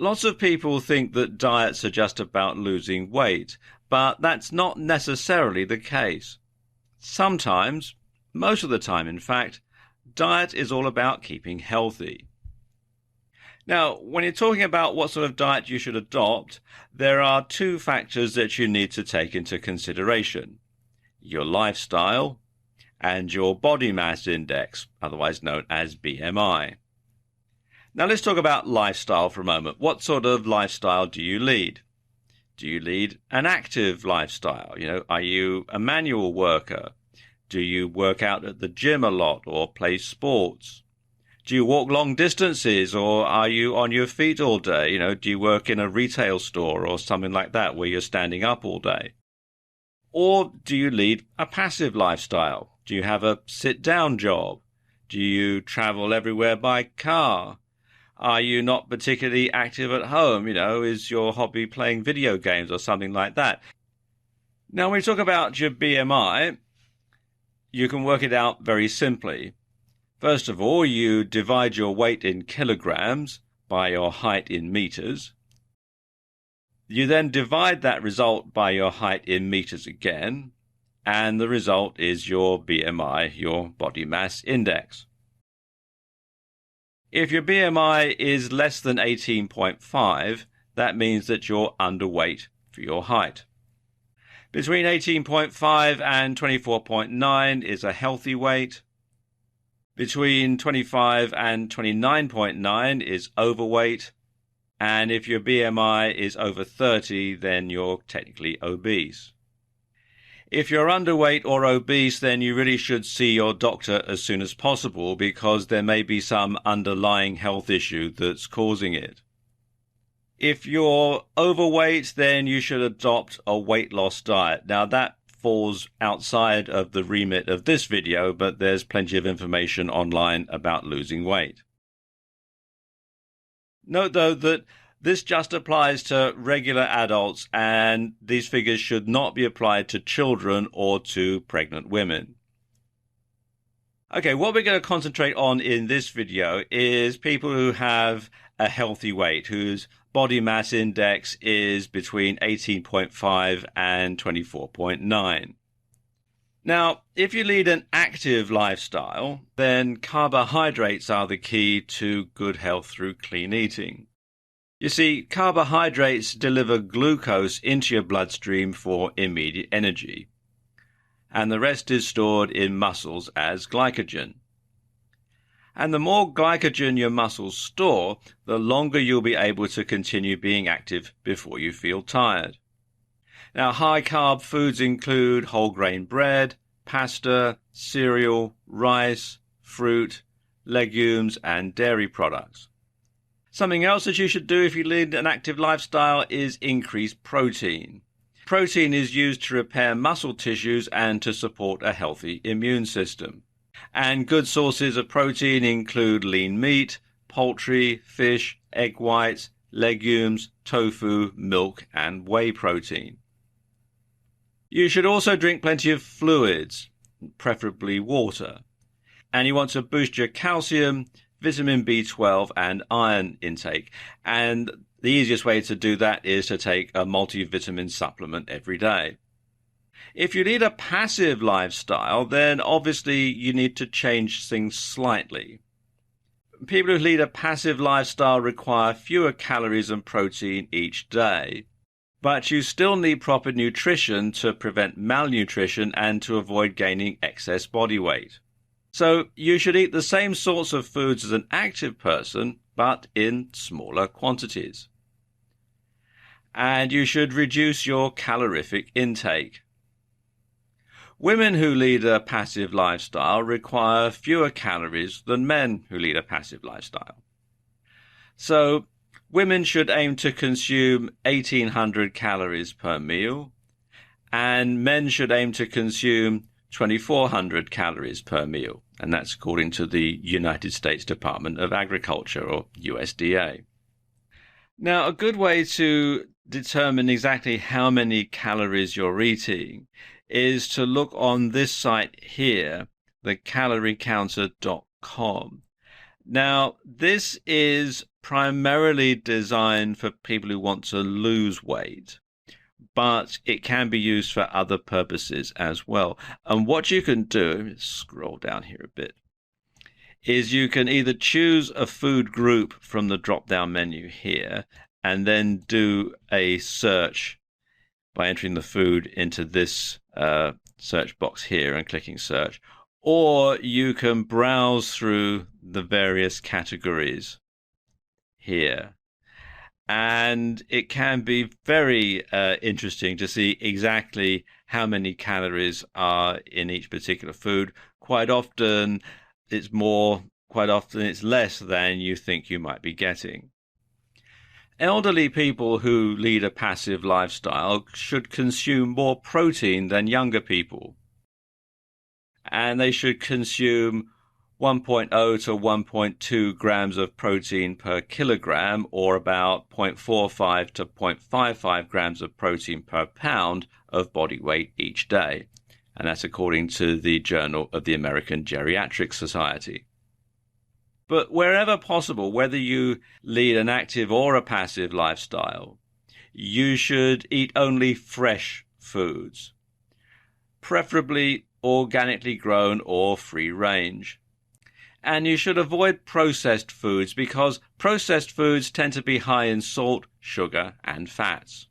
Lots of people think that diets are just about losing weight, but that's not necessarily the case. Sometimes, most of the time in fact, diet is all about keeping healthy. Now, when you're talking about what sort of diet you should adopt, there are two factors that you need to take into consideration: your lifestyle and your body mass index, otherwise known as BMI. Now let's talk about lifestyle for a moment. What sort of lifestyle do you lead? Do you lead an active lifestyle? Are you a manual worker? Do you work out at the gym a lot or play sports? Do you walk long distances, or are you on your feet all day? Do you work in a retail store or something like that where you're standing up all day? Or do you lead a passive lifestyle? Do you have a sit-down job? Do you travel everywhere by car? Are you not particularly active at home? Is your hobby playing video games or something like that? Now, when we talk about your BMI, you can work it out very simply. First of all, you divide your weight in kilograms by your height in meters. You then divide that result by your height in meters again, and the result is your BMI, your body mass index. If your BMI is less than 18.5, that means that you're underweight for your height. Between 18.5 and 24.9 is a healthy weight. Between 25 and 29.9 is overweight. And if your BMI is over 30, then you're technically obese. If you're underweight or obese, then you really should see your doctor as soon as possible, because there may be some underlying health issue that's causing it. If you're overweight, then you should adopt a weight loss diet. Now, that falls outside of the remit of this video, but there's plenty of information online about losing weight. Note, though, that this just applies to regular adults, and these figures should not be applied to children or to pregnant women. Okay, what we're going to concentrate on in this video is people who have a healthy weight, whose body mass index is between 18.5 and 24.9. Now, if you lead an active lifestyle, then carbohydrates are the key to good health through clean eating. You see, carbohydrates deliver glucose into your bloodstream for immediate energy, and the rest is stored in muscles as glycogen. And the more glycogen your muscles store, the longer you'll be able to continue being active before you feel tired. Now, high-carb foods include whole grain bread, pasta, cereal, rice, fruit, legumes, and dairy products. Something else that you should do if you lead an active lifestyle is increase protein. Protein is used to repair muscle tissues and to support a healthy immune system. And good sources of protein include lean meat, poultry, fish, egg whites, legumes, tofu, milk, and whey protein. You should also drink plenty of fluids, preferably water. And you want to boost your calcium, vitamin B12 and iron intake. And the easiest way to do that is to take a multivitamin supplement every day. If you lead a passive lifestyle, then obviously you need to change things slightly. People who lead a passive lifestyle require fewer calories and protein each day, but you still need proper nutrition to prevent malnutrition and to avoid gaining excess body weight. So you should eat the same sorts of foods as an active person, but in smaller quantities. And you should reduce your calorific intake. Women who lead a passive lifestyle require fewer calories than men who lead a passive lifestyle. So women should aim to consume 1,800 calories per meal, and men should aim to consume 2,400 calories per meal, and that's according to the United States Department of Agriculture, or USDA. Now, a good way to determine exactly how many calories you're eating is to look on this site here, the caloriecounter.com. Now, this is primarily designed for people who want to lose weight, but it can be used for other purposes as well. And what you can do, scroll down here a bit, is you can either choose a food group from the drop-down menu here and then do a search by entering the food into this search box here and clicking search, or you can browse through the various categories here. And it can be very interesting to see exactly how many calories are in each particular food. Quite often it's more, quite often it's less than you think you might be getting. Elderly people who lead a passive lifestyle should consume more protein than younger people. And they should consume 1.0 to 1.2 grams of protein per kilogram, or about 0.45 to 0.55 grams of protein per pound of body weight each day. And that's according to the Journal of the American Geriatric Society. But wherever possible, whether you lead an active or a passive lifestyle, you should eat only fresh foods, preferably organically grown or free range. And you should avoid processed foods because processed foods tend to be high in salt, sugar, and fats.